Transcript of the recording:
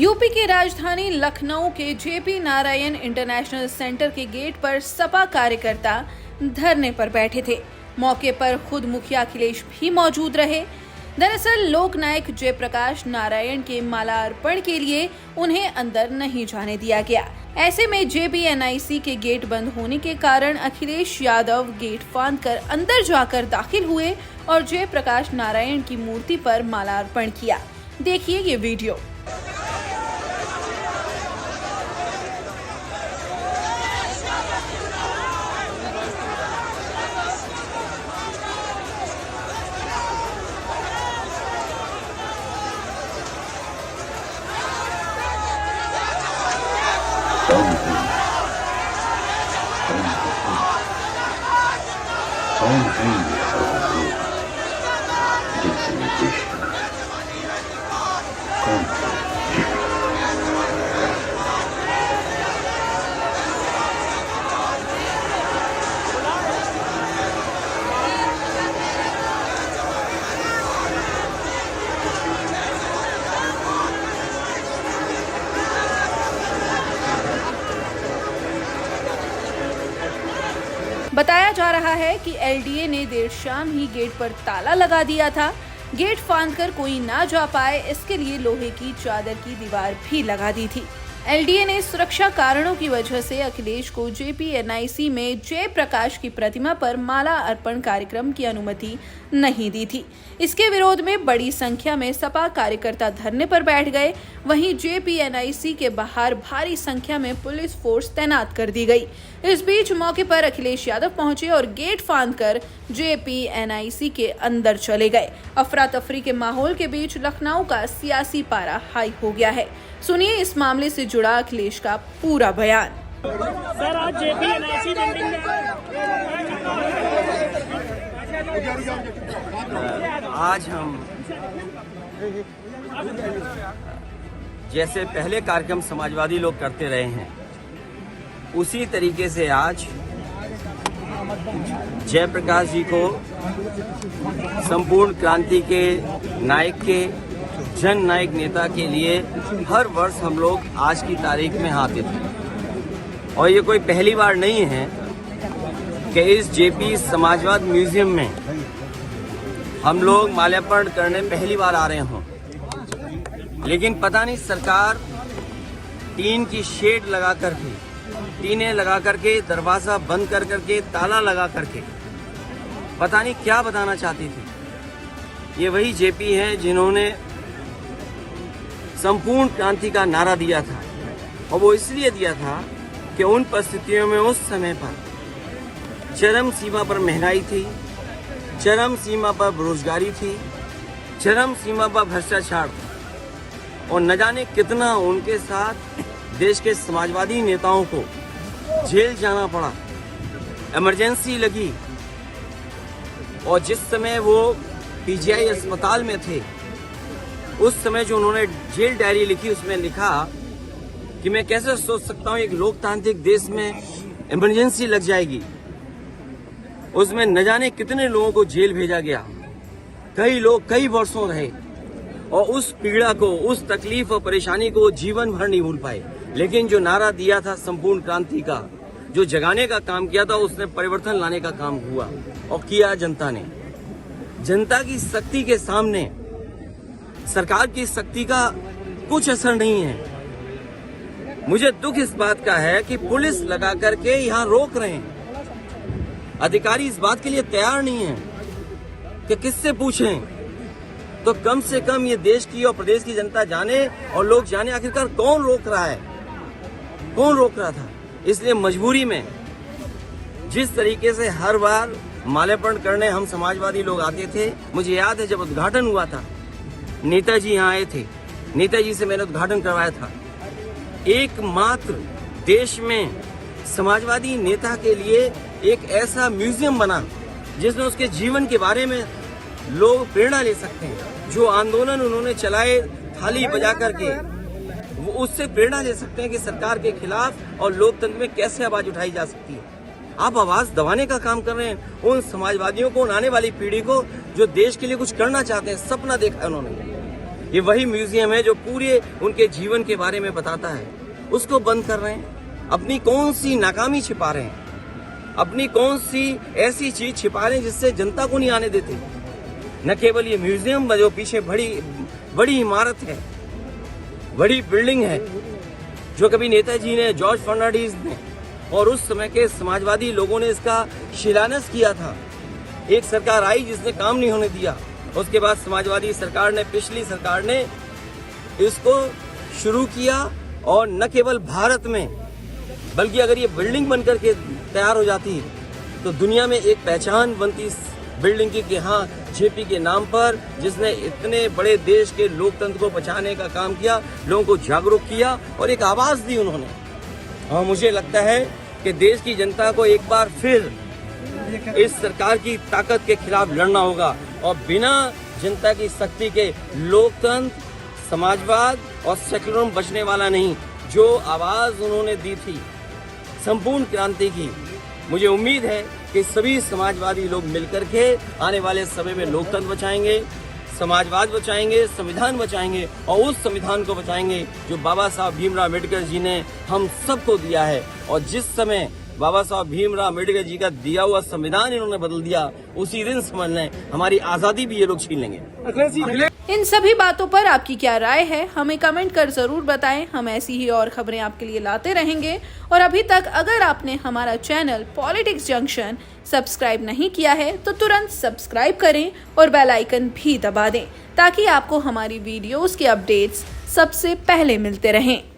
UP की राजधानी लखनऊ के जेपी नारायण इंटरनेशनल सेंटर के गेट पर सपा कार्यकर्ता धरने पर बैठे थे। मौके पर खुद मुखिया अखिलेश भी मौजूद रहे। दरअसल लोकनायक जयप्रकाश नारायण के मालार्पण के लिए उन्हें अंदर नहीं जाने दिया गया। ऐसे में जेपीएनआईसी के गेट बंद होने के कारण अखिलेश यादव गेट फांदकर अंदर जाकर दाखिल हुए और जयप्रकाश नारायण की मूर्ति पर मालार्पण किया। देखिए ये वीडियो। कौन है ये सर्वभूत जिनसे मैं देश बना? कौन है? बताया जा रहा है कि एलडीए ने देर शाम ही गेट पर ताला लगा दिया था। गेट फांदकर कोई ना जा पाए इसके लिए लोहे की चादर की दीवार भी लगा दी थी। एलडीए ने सुरक्षा कारणों की वजह से अखिलेश को जेपीएनआईसी में जयप्रकाश की प्रतिमा पर माला अर्पण कार्यक्रम की अनुमति नहीं दी थी। इसके विरोध में बड़ी संख्या में सपा कार्यकर्ता धरने पर बैठ गए। वहीं जेपीएनआईसी के बाहर भारी संख्या में पुलिस फोर्स तैनात कर दी गई। इस बीच मौके पर अखिलेश यादव पहुंचे और गेट फांदकर जेपीएनआईसी के अंदर चले गए। अफरा तफरी के माहौल के बीच लखनऊ का सियासी पारा हाई हो गया है। सुनिए इस मामले से जुड़ा अखिलेश का पूरा बयान। सर आज जेपीएनआईसी बिल्डिंग में आज हम जैसे पहले कार्यक्रम समाजवादी लोग करते रहे हैं उसी तरीके से आज जयप्रकाश जी को संपूर्ण क्रांति के नायक के जन नायक नेता के लिए हर वर्ष हम लोग आज की तारीख में आते थे और ये कोई पहली बार नहीं है कि इस जेपी समाजवाद म्यूजियम में हम लोग माल्यार्पण करने पहली बार आ रहे हों। लेकिन पता नहीं सरकार टीन की शेड लगा करके टीनें लगा करके दरवाजा बंद कर करके ताला लगा करके पता नहीं क्या बताना चाहती थी। ये वही जेपी हैं जिन्होंने संपूर्ण क्रांति का नारा दिया था और वो इसलिए दिया था कि उन परिस्थितियों में उस समय पर चरम सीमा पर महंगाई थी, चरम सीमा पर बेरोजगारी थी, चरम सीमा पर भ्रष्टाचार था और न जाने कितना उनके साथ देश के समाजवादी नेताओं को जेल जाना पड़ा, इमरजेंसी लगी। और जिस समय वो पीजीआई अस्पताल में थे उस समय जो उन्होंने जेल डायरी लिखी उसमें लिखा कि मैं कैसे सोच सकता हूँ एक लोकतांत्रिक देश में इमरजेंसी लग जाएगी। उसमें न जाने कितने लोगों को जेल भेजा गया, कई लोग कई वर्षों रहे और उस पीड़ा को, उस तकलीफ और परेशानी को जीवन भर नहीं भूल पाए। लेकिन जो नारा दिया था संपूर्ण क्रांति का, जो जगाने का काम किया था, उसने परिवर्तन लाने का काम हुआ और किया जनता ने। जनता की शक्ति के सामने सरकार की शक्ति का कुछ असर नहीं है। मुझे दुख इस बात का है कि पुलिस लगा करके यहाँ रोक रहे हैं। अधिकारी इस बात के लिए तैयार नहीं है कि किससे पूछें। तो कम से कम ये देश की और प्रदेश की जनता जाने और लोग जाने आखिरकार कौन रोक रहा है, कौन रोक रहा था। इसलिए मजबूरी में जिस तरीके से हर बार माल्यार्पण करने हम समाजवादी लोग आते थे, मुझे याद है जब उद्घाटन हुआ था नेताजी यहाँ आए थे, नेताजी से मैंने उद्घाटन करवाया था। एकमात्र देश में समाजवादी नेता के लिए एक ऐसा म्यूजियम बना जिसमें उसके जीवन के बारे में लोग प्रेरणा ले सकते हैं। जो आंदोलन उन्होंने चलाए थाली बजा करके, वो उससे प्रेरणा ले सकते हैं कि सरकार के खिलाफ और लोकतंत्र में कैसे आवाज उठाई जा सकती है। आप आवाज दबाने का काम कर रहे हैं उन समाजवादियों को, उन आने वाली पीढ़ी को जो देश के लिए कुछ करना चाहते हैं, सपना देखा उन्होंने। ये वही म्यूजियम है जो पूरे उनके जीवन के बारे में बताता है, उसको बंद कर रहे हैं। अपनी कौन सी नाकामी छिपा रहे हैं, अपनी कौन सी ऐसी चीज छिपा रहे हैं जिससे जनता को नहीं आने देते। न केवल ये म्यूजियम जो पीछे बड़ी इमारत है, बड़ी बिल्डिंग है, जो कभी नेताजी ने, जॉर्ज फर्नांडिस ने और उस समय के समाजवादी लोगों ने इसका शिलान्यास किया था। एक सरकार आई जिसने काम नहीं होने दिया, उसके बाद समाजवादी सरकार ने, पिछली सरकार ने इसको शुरू किया और न केवल भारत में बल्कि अगर ये बिल्डिंग बनकर के तैयार हो जाती तो दुनिया में एक पहचान बनती इस बिल्डिंग की कि हाँ, जेपी के नाम पर जिसने इतने बड़े देश के लोकतंत्र को बचाने का काम किया, लोगों को जागरूक किया और एक आवाज दी उन्होंने। और मुझे लगता है कि देश की जनता को एक बार फिर इस सरकार की ताकत के खिलाफ लड़ना होगा और बिना जनता की शक्ति के लोकतंत्र, समाजवाद और सेकुलरिज्म बचने वाला नहीं। जो आवाज उन्होंने दी थी संपूर्ण क्रांति की, मुझे उम्मीद है कि सभी समाजवादी लोग मिलकर के आने वाले समय में लोकतंत्र बचाएंगे, समाजवाद बचाएंगे, संविधान बचाएंगे और उस संविधान को बचाएंगे जो बाबा साहब भीमराव अम्बेडकर जी ने हम सबको दिया है। और जिस समय बाबा साहब भीमराव अम्बेडकर जी का दिया हुआ संविधान इन्होंने बदल दिया, उसी दिन समझ लें हमारी आजादी भी ये लोग छीन लेंगे। इन सभी बातों पर आपकी क्या राय है, हमें कमेंट कर जरूर बताएं। हम ऐसी ही और खबरें आपके लिए लाते रहेंगे। और अभी तक अगर आपने हमारा चैनल पॉलिटिक्स जंक्शन सब्सक्राइब नहीं किया है तो तुरंत सब्सक्राइब करें और बेल आइकन भी दबा दें ताकि आपको हमारी वीडियोस के अपडेट्स सबसे पहले मिलते रहें।